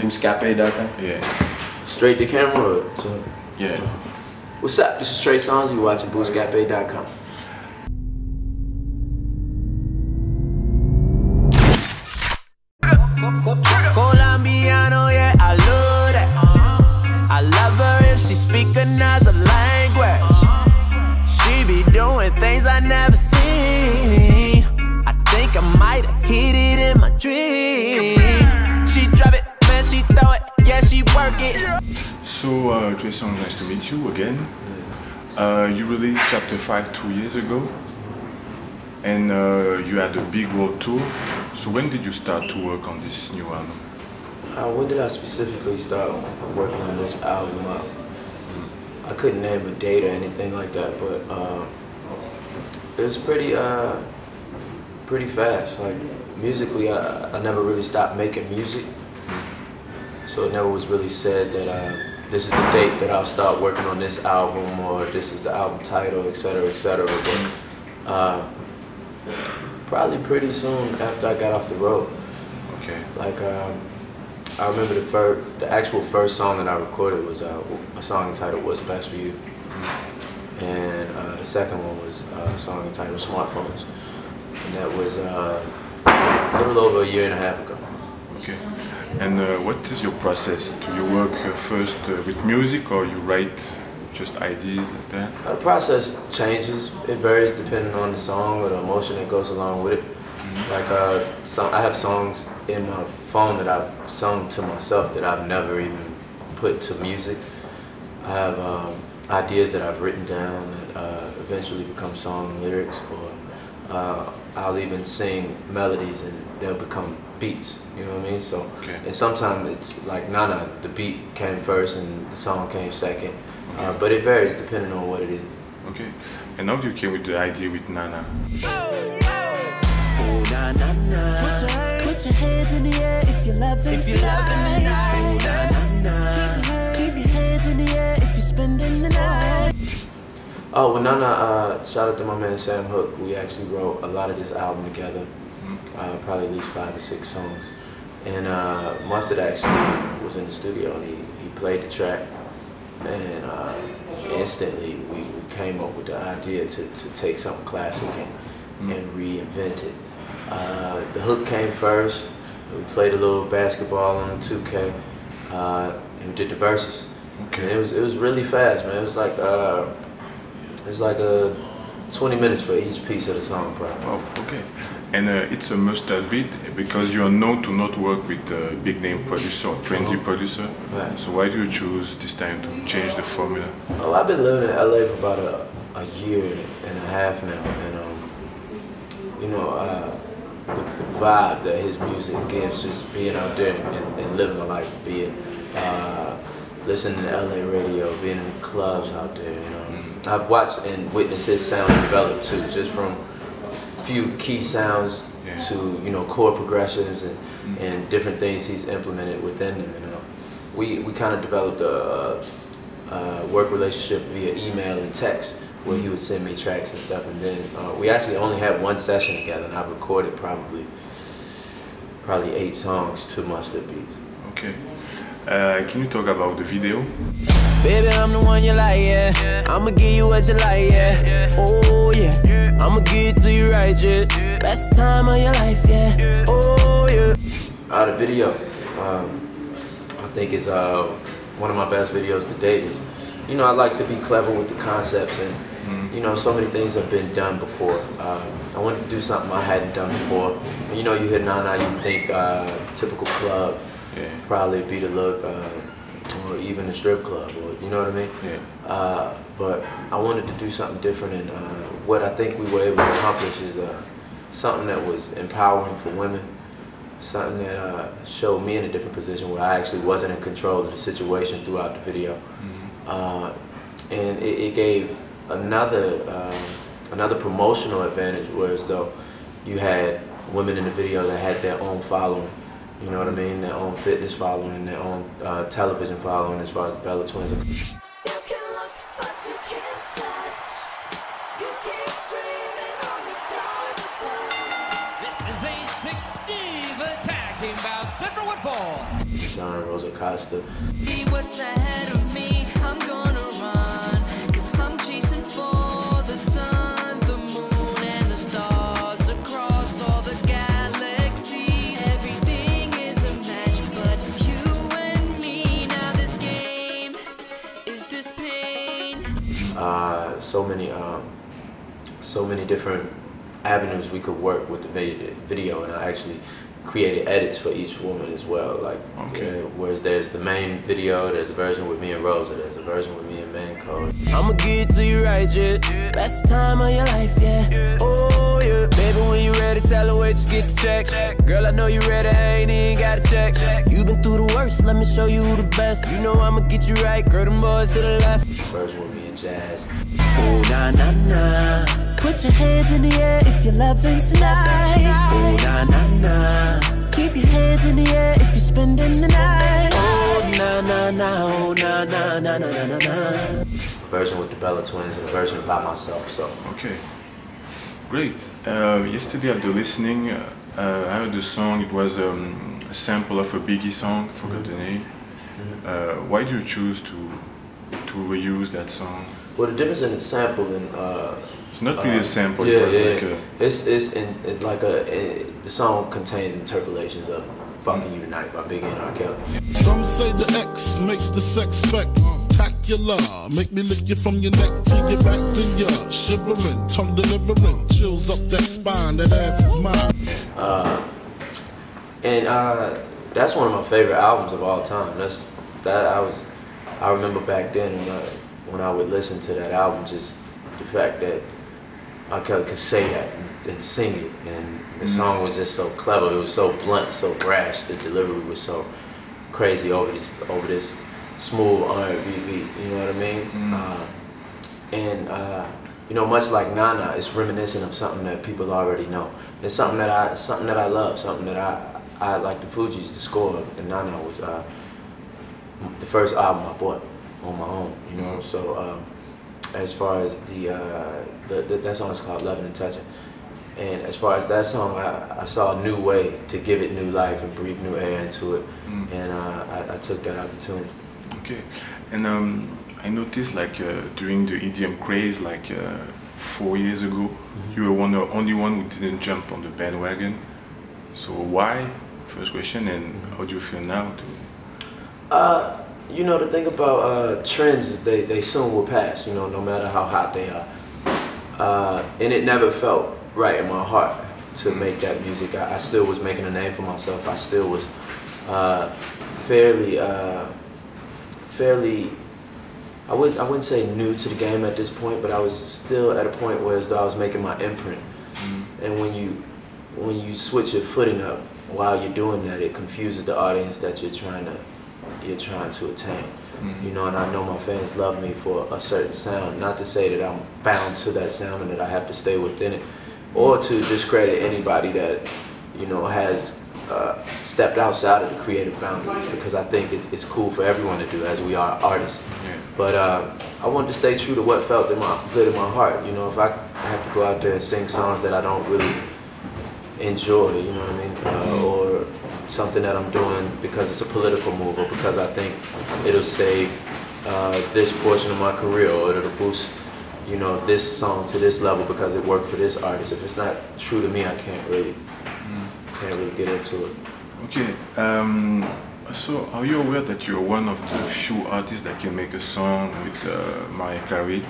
Booska-P.com? Yeah. Straight to camera? Yeah. What's up? This is Trey Songz. You're watching Booska-P.com. Colombiano, yeah, I love that. I love her if she speak another language. She be doing things I never seen. I think I might have hit it in my dream. She drop it, man, she throw it, yeah, she work it. So, Trey Songz, nice to meet you again. You released Chapter 5 2 years ago, and you had a big world tour. So when did you start to work on this new album? When did I specifically start working on this album? I couldn't name a date or anything like that, but it was pretty fast. Like musically, I never really stopped making music, so it never was really said that this is the date that I'll start working on this album, or this is the album title, etc., etc. But probably pretty soon after I got off the road. Okay. Like I remember the actual first song that I recorded was a song entitled "What's Best for You," and the second one was a song entitled "Smartphones," and that was a little over a year and a half ago. Okay. And what is your process? Do you work first with music, or you write just ideas like that? The process changes. It varies depending on the song or the emotion that goes along with it. Like I have songs in my phone that I've sung to myself that I've never even put to music. I have ideas that I've written down that eventually become song lyrics, or I'll even sing melodies and they'll become beats, you know what I mean? So, okay. And sometimes it's like Nana, the beat came first and the song came second. Okay. But it varies depending on what it is. Okay. And how do you came with the idea with Nana? Oh, na, na, na. Put your hands in the air if you love it. If you love it. Oh, na, na, na. Keep your hands in the air if you're spending the night. Oh, well, Nana, shout out to my man Sam Hook. We actually wrote a lot of this album together. Probably at least 5 or 6 songs. And Mustard actually was in the studio and he played the track. And instantly we came up with the idea to take something classic and reinvent it. The hook came first. We played a little basketball on 2K, and we did the verses. Okay. And it was really fast, man. It was like 20 minutes for each piece of the song, probably. Oh, okay. And it's a must-have beat because you are known to not work with a big-name producer or trendy producer. Right. So why do you choose this time to change the formula? Oh, I've been living in LA for about a year and a half now, and you know, the vibe that his music gives, just being out there and living my life, being listening to LA radio, being in the clubs out there, you know. I've watched and witnessed his sound develop too, just from a few key sounds to, you know, chord progressions and different things he's implemented within them, you know. We kind of developed a work relationship via email and text, where he would send me tracks and stuff, and then we actually only had one session together, and I've recorded probably 8 songs to Mustard beats. Okay. Can you talk about the video? Baby, I'm the one you like, yeah. I'ma give you what you like, yeah. Oh yeah, I'ma give it to you right, yeah. Best time of your life, yeah. Oh yeah. The video, I think is one of my best videos to date. Is, you know, I like to be clever with the concepts, and you know, so many things have been done before. I wanted to do something I hadn't done before. When, you know, you hear Nana, you think typical club, probably be the look, or even a strip club, or you know what I mean? Yeah. But I wanted to do something different, and what I think we were able to accomplish is something that was empowering for women, something that showed me in a different position where I actually wasn't in control of the situation throughout the video. And it gave another promotional advantage, whereas though you had women in the video that had their own following, you know what I mean, their own fitness following, their own television following, as far as the Bella Twins are. This is a 6 diva tag team bout, set for 1 fall. Genre Rosa Costa. See what's ahead of me, I'm gonna run, 'cause I'm chasing for the sun, the moon, and the stars across all the galaxies. Everything is a match, but you and me. Now this game is this pain. So many different avenues we could work with the video, and I actually created edits for each woman as well. Like, whereas there's the main video, there's a version with me and Rosa, there's a version with me and Manco. I'ma get to you right, yeah. Best time of your life, yeah. Oh yeah, baby, when you ready, tell her wait, just get the check. Girl, I know you ready, I ain't even gotta check. You been through the worst, let me show you who the best. You know I'ma get you right, girl, them boys to the left. Version with me and Jazz. Oh na na na, put your hands in the air if you're loving tonight. Oh na na na, keep your hands in the air if you're spending the night. Oh na na na, oh na na na na na na. Version with the Bella Twins and a version by myself. So okay, great. Yesterday at the listening, I heard the song. It was a sample of a Biggie song. Forgot the name. Why do you choose to reuse that song? Well, the difference in the sample and it's not really a sample. Yeah, it was like the song contains interpolations of "Fucking You Tonight" by Biggie and R. Kelly. Some say the X make the sex spectacular. Make me lick you from your neck to your back, then you're shivering, tongue delivering, chills up that spine. That ass is mine. That's one of my favorite albums of all time. I remember back then when I would listen to that album, just the fact that R. Kelly could say that and sing it, and the song was just so clever. It was so blunt, so brash. The delivery was so crazy over this smooth R&B beat. You know what I mean? You know, much like Nana, it's reminiscent of something that people already know. It's something that I love, something that I like the Fugees, the score, and Nana was the first album I bought on my own, you know. So as far as that song is called "Loving and Touching," and as far as that song, I saw a new way to give it new life and breathe new air into it, and I took that opportunity. Okay, and I noticed like during the EDM craze, like 4 years ago, you were the only one who didn't jump on the bandwagon. So why? First question, and how do you feel now? You know, the thing about trends is they soon will pass, you know, no matter how hot they are. And it never felt right in my heart to make that music. I still was making a name for myself. I still was fairly, I wouldn't say new to the game at this point, but I was still at a point where as though I was making my imprint. And when you switch your footing up while you're doing that, it confuses the audience that you're trying to attain. You know, and I know my fans love me for a certain sound. Not to say that I'm bound to that sound and that I have to stay within it, or to discredit anybody that, you know, has stepped outside of the creative boundaries, because I think it's cool for everyone to do, as we are artists. But I wanted to stay true to what felt good in my heart. You know, if I have to go out there and sing songs that I don't really enjoy, you know what I mean, or something that I'm doing because it's a political move, or because I think it'll save this portion of my career, or it'll boost, you know, this song to this level because it worked for this artist. If it's not true to me, I can't really get into it. Okay, so are you aware that you're one of the few artists that can make a song with Mariah Carey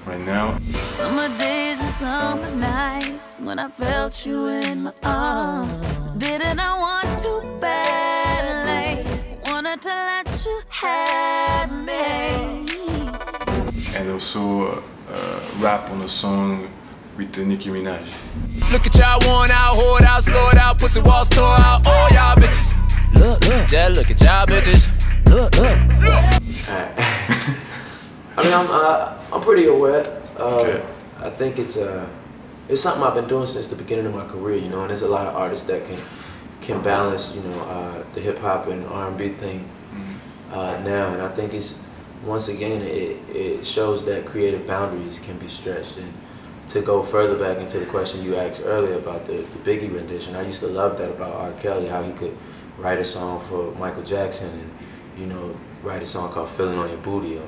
right now? Summer days and summer nights when I felt you in my arms, didn't I want to badly, wanted to let you have me. And also rap on a song with Nicki Minaj. Look at y'all, worn out, hoard out, slow it out, pussy walls tore out, all y'all bitches. Look, just look at y'all bitches. Look. I mean, I'm pretty aware. Okay. I think it's something I've been doing since the beginning of my career, you know. And there's a lot of artists that can balance, you know, the hip hop and R&B thing now. And I think it's, once again, it shows that creative boundaries can be stretched. And to go further back into the question you asked earlier about the Biggie rendition, I used to love that about R. Kelly, how he could write a song for Michael Jackson and, you know, write a song called Feeling on Your Booty, or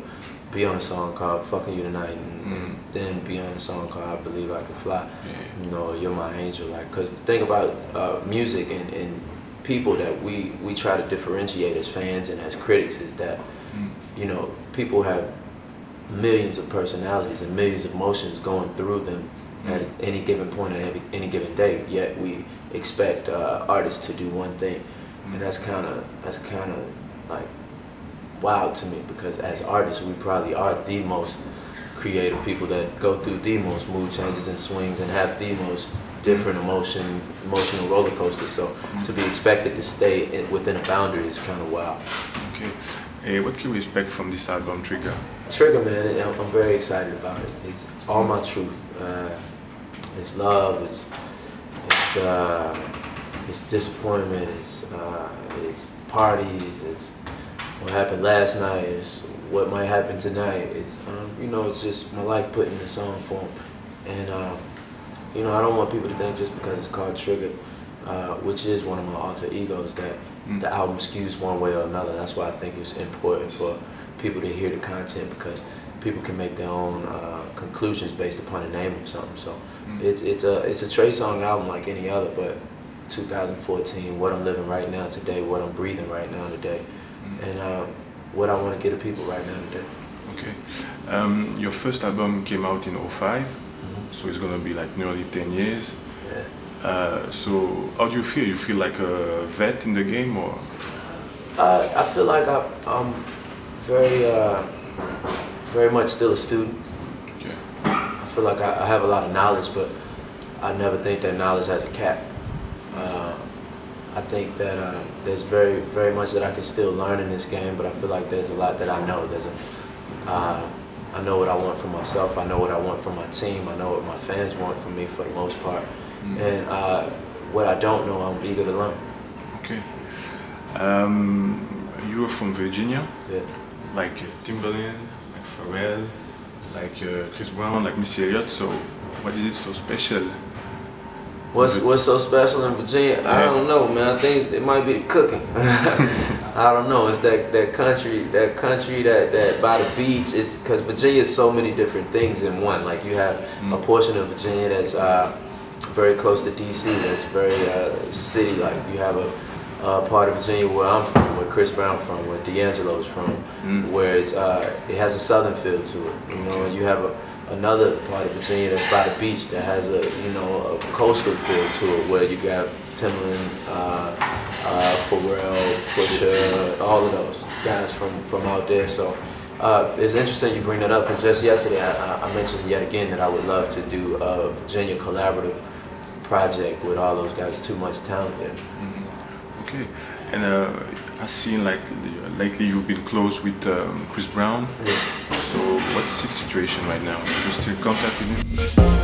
be on a song called Fucking You Tonight, and then be on a song called I Believe I Can Fly, you know, You're My Angel. Like, cause the thing about music and people that we try to differentiate as fans and as critics is that, you know, people have millions of personalities and millions of emotions going through them at any given point of any given day, yet we expect artists to do one thing. And that's kind of like wild to me, because as artists we probably are the most creative people that go through the most mood changes and swings and have the most different emotional roller coasters. So to be expected to stay within a boundary is kind of wild. Okay. What can we expect from this album, Trigga? Trigga, man, I'm very excited about it. It's all my truth. It's love. It's disappointment. It's parties. It's what happened last night. It's what might happen tonight. It's you know, it's just my life put in the song form. And you know, I don't want people to think just because it's called Trigga, which is one of my alter egos, that the album skews one way or another. That's why I think it's important for people to hear the content, because people can make their own conclusions based upon the name of something. So it's a Trey Songz album like any other, but 2014, what I'm living right now today, what I'm breathing right now today, and what I want to get to people right now today. Okay. Your first album came out in 2005, so it's gonna be like nearly 10 years. Yeah. So how do you feel? You feel like a vet in the game, or? I feel like I'm very much still a student. Okay. I feel like I have a lot of knowledge, but I never think that knowledge has a cap. I think that there's very much that I can still learn in this game, but I feel like there's a lot that I know. I know what I want for myself. I know what I want from my team. I know what my fans want from me for the most part. And what I don't know, I'm eager to learn. Okay. You were from Virginia? Yeah. Like Timbaland, like Pharrell, like Chris Brown, like Missy Elliott. So what is it so special? What's so special in Virginia? I don't know, man. I think it might be the cooking. I don't know. It's that country that by the beach. It's because Virginia is so many different things in one. Like you have a portion of Virginia that's very close to DC. That's very city-like. You have a part of Virginia where I'm from, where Chris Brown's from, where D'Angelo's from, where it has a southern feel to it. You know, and you have another part of Virginia that's by the beach that has a coastal feel to it, where you got Timbaland, Pharrell, Pusha, all of those guys from out there. So it's interesting you bring that up, because just yesterday I mentioned yet again that I would love to do a Virginia collaborative project with all those guys. Too much talent there. Okay, and I've seen like lately you've been close with Chris Brown. Yeah. So what's his situation right now? You still in contact with him?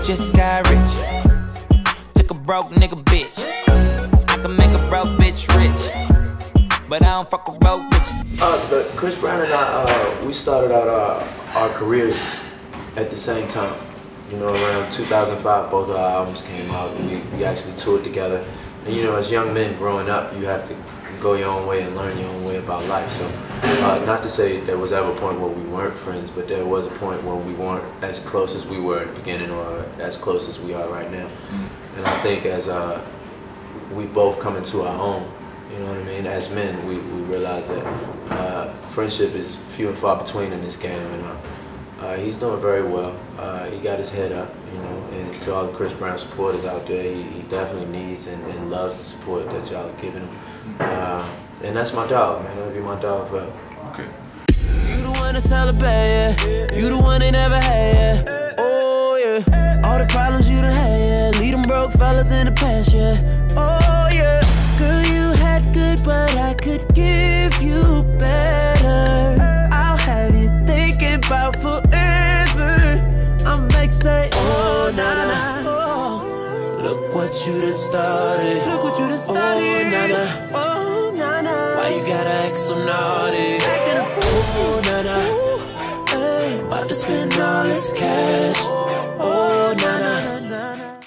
Just got rich. Took a broke nigga bitch. I can make a broke bitch rich, but I don't fuck with broke bitches. Chris Brown and I, we started out our careers at the same time. You know, around 2005, both of our albums came out, and we actually toured together. And you know, as young men growing up, you have to go your own way and learn your own way about life. So, not to say there was ever a point where we weren't friends, but there was a point where we weren't as close as we were at the beginning, or as close as we are right now. And I think as we've both come into our own, you know what I mean, as men, we realize that friendship is few and far between in this game. And he's doing very well. He got his head up, you know, and to all the Chris Brown supporters out there, he definitely needs and loves the support that y'all are giving him. And that's my dog, man. That'll be my dog forever. Okay. You the one to celebrate, yeah. You the one they never had, yeah. Oh, yeah. All the problems you done had, yeah. Lead them broke fellas in the past, yeah. Oh, yeah. Girl, you had good, but I could give you better. I'll have you thinking about forever. I'm like, say, oh, nah, nah, nah. Oh. Look what you done started. Look what you done started. Oh, nah, nah. Oh, nah, nah. Why you gotta act so naughty? Acting a fool. Oh, nah, nah. Hey, about to spend all this cash.